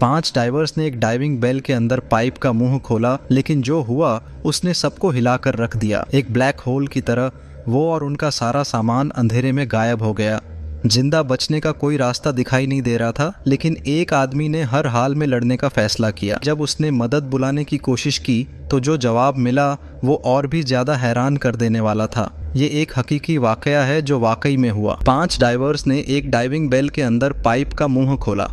5 diverse ने एक diving bell के अंदर पाइप का मुंह खोला, लेकिन जो हुआ उसने सबको हिलाकर रख दिया। एक ब्लैक होल की तरह वो और उनका सारा सामान अंधेरे में गायब हो गया। जिंदा बचने का कोई रास्ता दिखाई नहीं दे रहा था, लेकिन एक आदमी ने हर हाल में लड़ने का फैसला किया। जब उसने मदद बुलाने की कोशिश की तो जो जवाब मिला वो और भी ज्यादा हैरान कर देने वाला था। ये एक हकीकी वाकया है जो वाकई में हुआ। 5 डाइवर्स ने एक डाइविंग बेल के अंदर पाइप का मुंह खोला।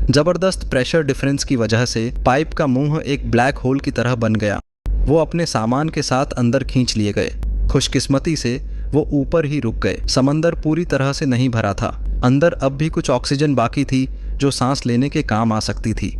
जबरदस्त प्रेशर डिफरेंस की वजह से पाइप का मुंह एक ब्लैक होल की तरह बन गया। वो अपने सामान के साथ अंदर खींच लिए गए। खुशकिस्मती से वो ऊपर ही रुक गए। समंदर पूरी तरह से नहीं भरा था। अंदर अब भी कुछ ऑक्सीजन बाकी थी जो सांस लेने के काम आ सकती थी।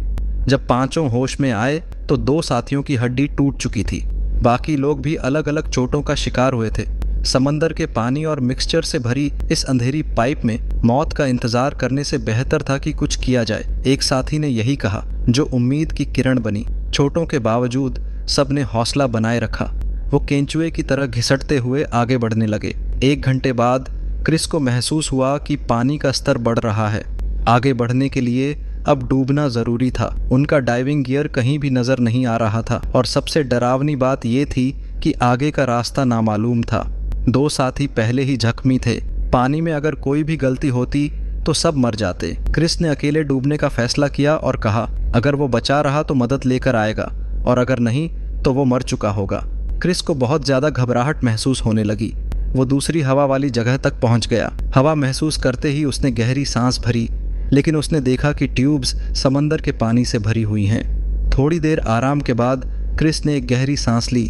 जब पांचों होश में आए तो 2 साथियों की हड्डी टूट चुकी थी। बाकी लोग भी अलग अलग चोटों का शिकार हुए थे। समंदर के पानी और मिक्सचर से भरी इस अंधेरी पाइप में मौत का इंतजार करने से बेहतर था कि कुछ किया जाए। एक साथी ने यही कहा, जो उम्मीद की किरण बनी। चोटों के बावजूद सबने हौसला बनाए रखा। वो केंचुए की तरह घिसटते हुए आगे बढ़ने लगे। 1 घंटे बाद क्रिस को महसूस हुआ कि पानी का स्तर बढ़ रहा है। आगे बढ़ने के लिए अब डूबना जरूरी था। उनका डाइविंग गियर कहीं भी नजर नहीं आ रहा था और सबसे डरावनी बात यह थी कि आगे का रास्ता नामालूम था। 2 साथी पहले ही जख्मी थे। पानी में अगर कोई भी गलती होती तो सब मर जाते। क्रिस ने अकेले डूबने का फैसला किया और कहा, अगर वो बचा रहा तो मदद लेकर आएगा और अगर नहीं तो वो मर चुका होगा। क्रिस को बहुत ज्यादा घबराहट महसूस होने लगी। वो दूसरी हवा वाली जगह तक पहुंच गया। हवा महसूस करते ही उसने गहरी सांस भरी, लेकिन उसने देखा कि ट्यूब्स समंदर के पानी से भरी हुई हैं। थोड़ी देर आराम के बाद क्रिस ने एक गहरी सांस ली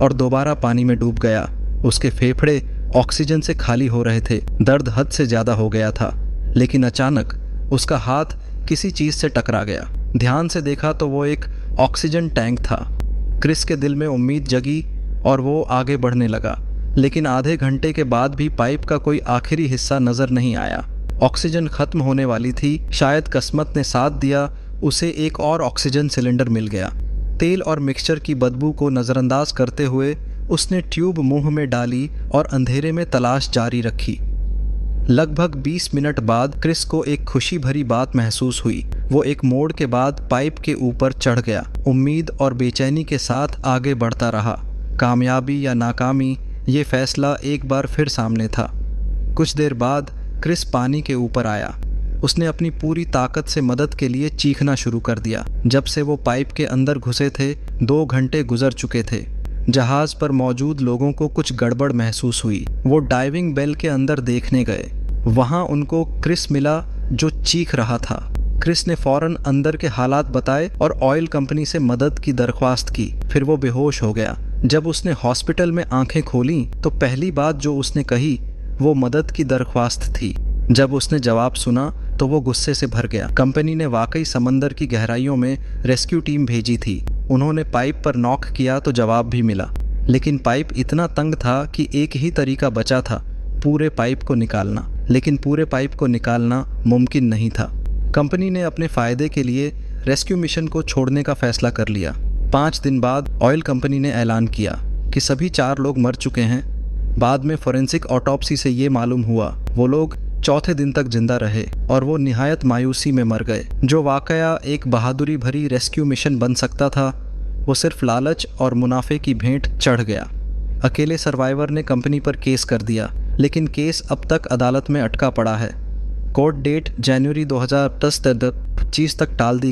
और दोबारा पानी में डूब गया। उसके फेफड़े ऑक्सीजन से खाली हो रहे थे। दर्द हद से ज्यादा हो गया था, लेकिन अचानक उसका हाथ किसी चीज से टकरा गया। ध्यान से देखा तो वो एक ऑक्सीजन टैंक था। क्रिस के दिल में उम्मीद जगी और वो आगे बढ़ने लगा, लेकिन आधे घंटे के बाद भी पाइप का कोई आखिरी हिस्सा नजर नहीं आया। ऑक्सीजन खत्म होने वाली थी। शायद किस्मत ने साथ दिया, उसे एक और ऑक्सीजन सिलेंडर मिल गया। तेल और मिक्सचर की बदबू को नजरअंदाज करते हुए उसने ट्यूब मुंह में डाली और अंधेरे में तलाश जारी रखी। लगभग 20 मिनट बाद क्रिस को एक खुशी भरी बात महसूस हुई। वो एक मोड़ के बाद पाइप के ऊपर चढ़ गया। उम्मीद और बेचैनी के साथ आगे बढ़ता रहा। कामयाबी या नाकामी, ये फैसला एक बार फिर सामने था। कुछ देर बाद क्रिस पानी के ऊपर आया। उसने अपनी पूरी ताकत से मदद के लिए चीखना शुरू कर दिया। जब से वो पाइप के अंदर घुसे थे 2 घंटे गुजर चुके थे। जहाज पर मौजूद लोगों को कुछ गड़बड़ महसूस हुई। वो डाइविंग बेल के अंदर देखने गए। वहां उनको क्रिस मिला जो चीख रहा था। क्रिस ने फौरन अंदर के हालात बताए और ऑयल कंपनी से मदद की दरख्वास्त की। फिर वो बेहोश हो गया। जब उसने हॉस्पिटल में आंखें खोली तो पहली बात जो उसने कही वो मदद की दरख्वास्त थी। जब उसने जवाब सुना तो वो गुस्से से भर गया। कंपनी ने वाकई समंदर की गहराइयों में रेस्क्यू टीम भेजी थी। उन्होंने पाइप पर नॉक किया तो जवाब भी मिला, लेकिन पाइप इतना तंग था कि एक ही तरीका बचा था, पूरे पाइप को निकालना। लेकिन पूरे पाइप को निकालना मुमकिन नहीं था। कंपनी ने अपने फायदे के लिए रेस्क्यू मिशन को छोड़ने का फैसला कर लिया। 5 दिन बाद ऑयल कंपनी ने ऐलान किया कि सभी 4 लोग मर चुके हैं। बाद में फोरेंसिक ऑटोप्सी से ये मालूम हुआ वो लोग चौथे दिन तक जिंदा रहे और वो निहायत मायूसी में मर गए। जो वाकया एक बहादुरी भरी रेस्क्यू मिशन बन सकता था, वो सिर्फ लालच और मुनाफे की भेंट चढ़ गया। अकेले सर्वाइवर ने कंपनी पर केस कर दिया, लेकिन केस अब तक अदालत में अटका पड़ा है। कोर्ट डेट जनवरी 2025 तक टाल दी